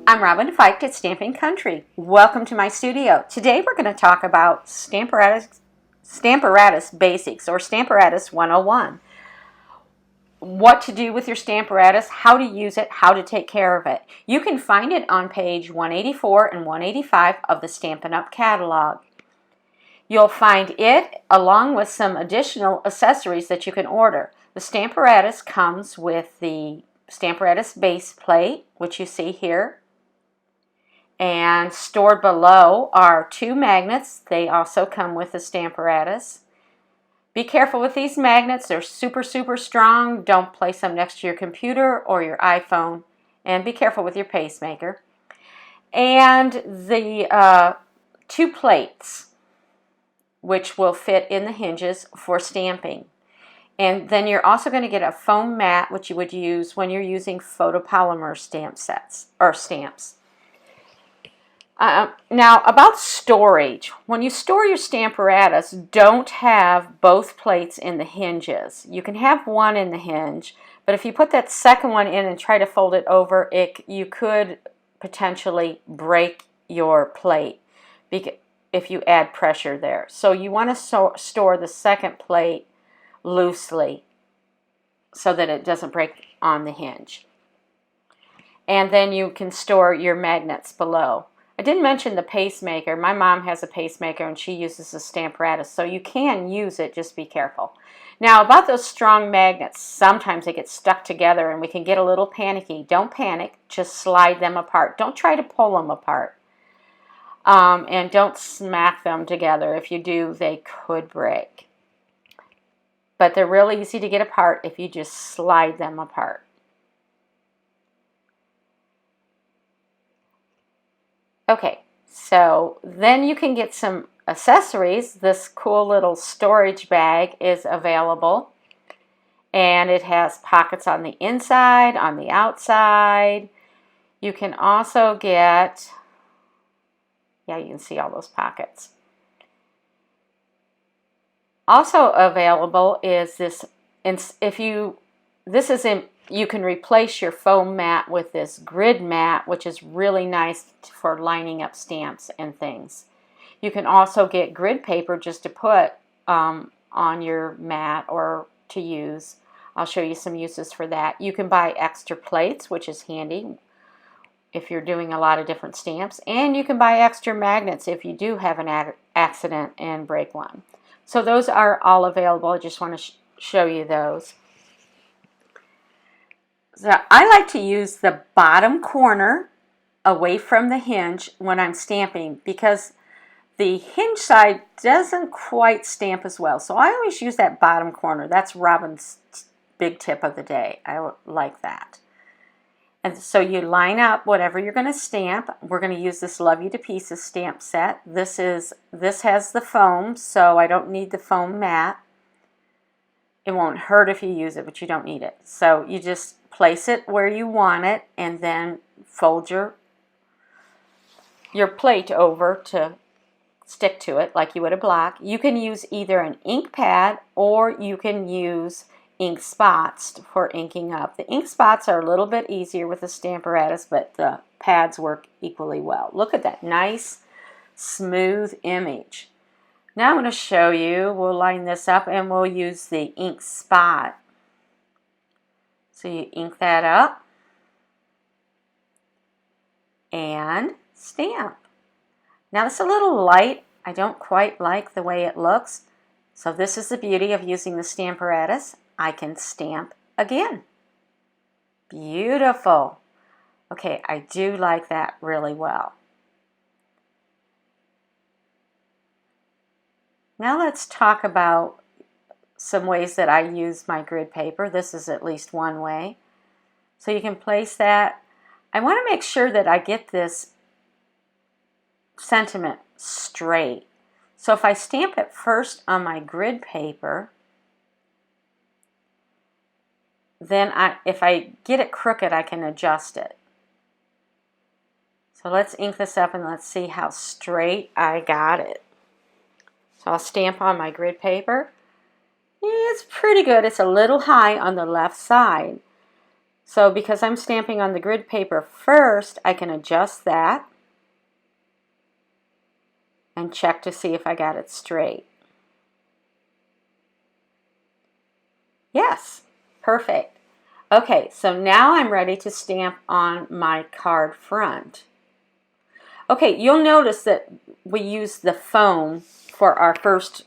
I'm Robin Fiked at Stampin' Country. Welcome to my studio. Today we're going to talk about Stamparatus Basics, or Stamparatus 101. What to do with your Stamparatus, how to use it, how to take care of it. You can find it on page 184 and 185 of the Stampin' Up catalog. You'll find it along with some additional accessories that you can order. The Stamparatus comes with the Stamparatus base plate, which you see here. And stored below are 2 magnets. They also come with the Stamparatus. Be careful with these magnets. They're super strong. Don't place them next to your computer or your iPhone. And be careful with your pacemaker. And the 2 plates, which will fit in the hinges for stamping. And then you're also going to get a foam mat, which you would use when you're using photopolymer stamp sets or stamps. Now, about storage. When you store your Stamparatus, don't have both plates in the hinges. You can have one in the hinge, but if you put that second one in and try to fold it over, you could potentially break your plate if you add pressure there. So you want to store the second plate loosely so that it doesn't break on the hinge. And then you can store your magnets below. I didn't mention the pacemaker. My mom has a pacemaker and she uses a Stamparatus, so you can use it, just be careful. Now, about those strong magnets, sometimes they get stuck together and we can get a little panicky. Don't panic, just slide them apart. Don't try to pull them apart. And don't smack them together. If you do, they could break. But they're really easy to get apart if you just slide them apart. Okay, so then you can get some accessories. This cool little storage bag is available, and it has pockets on the inside, on the outside. You can also get, you can see all those pockets. Also available is this, you can replace your foam mat with this grid mat, which is really nice for lining up stamps and things. You can also get grid paper just to put on your mat or to use. I'll show you some uses for that. You can buy extra plates, which is handy if you're doing a lot of different stamps. And you can buy extra magnets if you do have an accident and break one. So those are all available. I just want to show you those. So I like to use the bottom corner away from the hinge when I'm stamping because the hinge side doesn't quite stamp as well. So I always use that bottom corner. That's Robin's big tip of the day. I like that. And so you line up whatever you're going to stamp. We're going to use this Love You to Pieces stamp set. This has the foam, so I don't need the foam mat. It won't hurt if you use it, but you don't need it. So you just place it where you want it and then fold your plate over to stick to it like you would a block. You can use either an ink pad or you can use ink spots for inking up. The ink spots are a little bit easier with the Stamparatus, but the pads work equally well. Look at that nice smooth image. Now I'm going to show you, we'll line this up and we'll use the ink spot. So you ink that up and stamp. Now it's a little light. I don't quite like the way it looks. So this is the beauty of using the Stamparatus. I can stamp again. Beautiful. Okay, I do like that really well. Now let's talk about some ways that I use my grid paper. This is at least one way. So you can place that. I want to make sure that I get this sentiment straight. So if I stamp it first on my grid paper, then if I get it crooked, I can adjust it. So let's ink this up and let's see how straight I got it. So I'll stamp on my grid paper. It's pretty good. It's a little high on the left side. So because I'm stamping on the grid paper first, I can adjust that and check to see if I got it straight. Yes, perfect. Okay, so now I'm ready to stamp on my card front. Okay, you'll notice that we use the foam for our first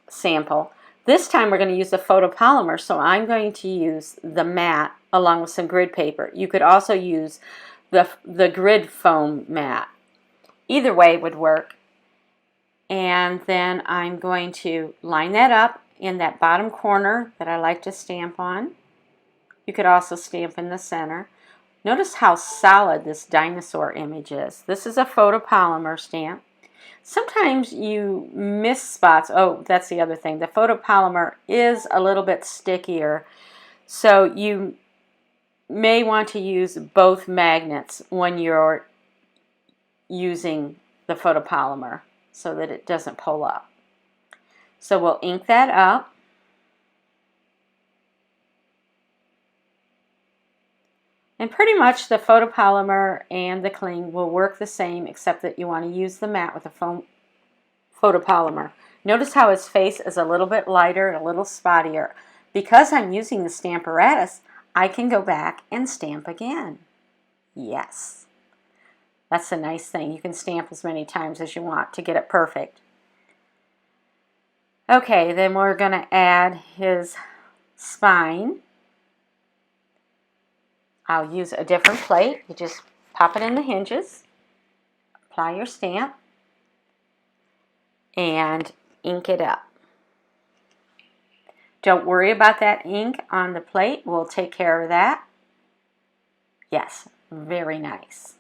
sample. This time we're going to use the photopolymer, so I'm going to use the mat along with some grid paper. You could also use the grid foam mat. Either way would work. And then I'm going to line that up in that bottom corner that I like to stamp on. You could also stamp in the center. Notice how solid this dinosaur image is. This is a photopolymer stamp. Sometimes you miss spots. Oh, that's the other thing. The photopolymer is a little bit stickier, so you may want to use both magnets when you're using the photopolymer so that it doesn't pull up. So we'll ink that up. And pretty much the photopolymer and the cling will work the same, except that you want to use the mat with the foam photopolymer. Notice how his face is a little bit lighter, a little spottier. Because I'm using the Stamparatus, I can go back and stamp again. Yes. That's a nice thing. You can stamp as many times as you want to get it perfect. Okay, then we're going to add his spine. I'll use a different plate. You just pop it in the hinges, apply your stamp, and ink it up. Don't worry about that ink on the plate. We'll take care of that. Yes, very nice.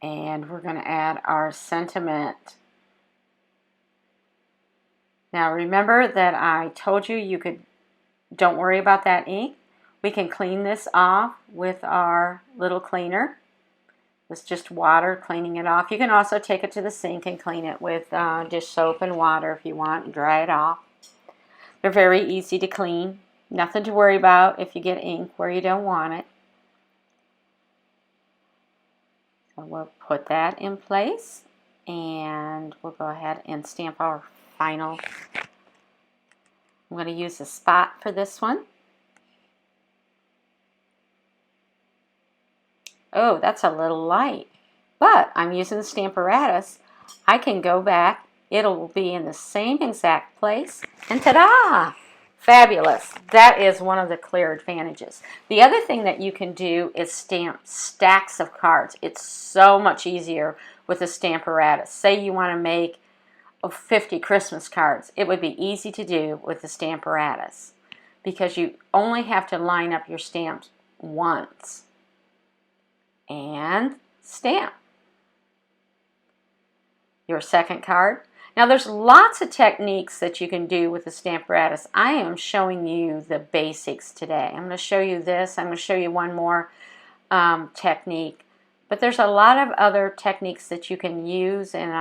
And we're going to add our sentiment. Now remember that I told you don't worry about that ink. We can clean this off with our little cleaner. It's just water cleaning it off. You can also take it to the sink and clean it with dish soap and water if you want and dry it off. They're very easy to clean. Nothing to worry about if you get ink where you don't want it. So we'll put that in place and we'll go ahead and stamp our final. I'm going to use a spot for this one. Oh, that's a little light, but I'm using the Stamparatus. I can go back. It'll be in the same exact place, and ta-da! Fabulous. That is one of the clear advantages. The other thing that you can do is stamp stacks of cards. It's so much easier with the Stamparatus. Say you want to make 50 Christmas cards. It would be easy to do with the Stamparatus because you only have to line up your stamps once and stamp your second card. Now there's lots of techniques that you can do with the Stamparatus. I am showing you the basics today. I'm going to show you this. I'm going to show you one more technique. But there's a lot of other techniques that you can use, and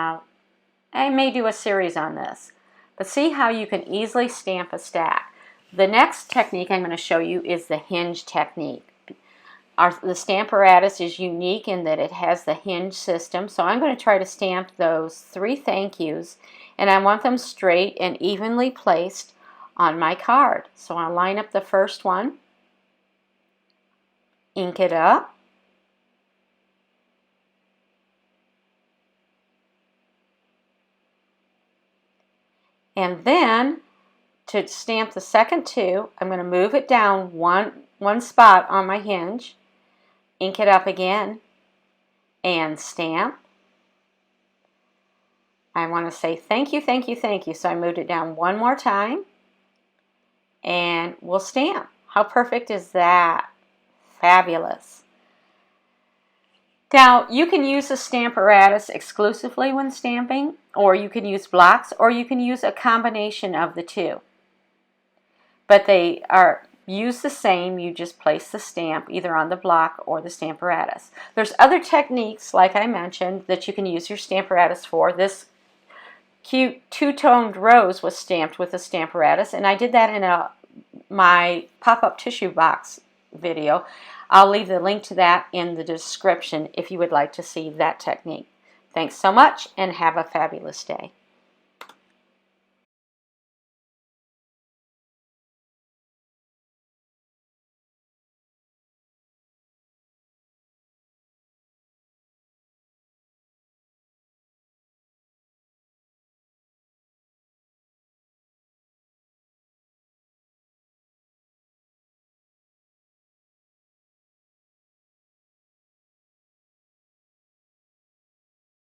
I may do a series on this. But see how you can easily stamp a stack. The next technique I'm going to show you is the hinge technique. The Stamparatus is unique in that it has the hinge system, so I'm going to try to stamp those 3 thank yous, and I want them straight and evenly placed on my card. So I'll line up the first one, ink it up, and then to stamp the second 2, I'm going to move it down one spot on my hinge, ink it up again, and stamp. I want to say thank you, thank you, thank you. So I moved it down one more time, and we'll stamp. How perfect is that? Fabulous. Now, you can use the Stamparatus exclusively when stamping, or you can use blocks, or you can use a combination of the two. But they are used the same. You just place the stamp either on the block or the Stamparatus. There's other techniques, like I mentioned, that you can use your Stamparatus for. This cute two-toned rose was stamped with the Stamparatus, and I did that in a my pop-up tissue box video. I'll leave the link to that in the description if you would like to see that technique. Thanks so much and have a fabulous day.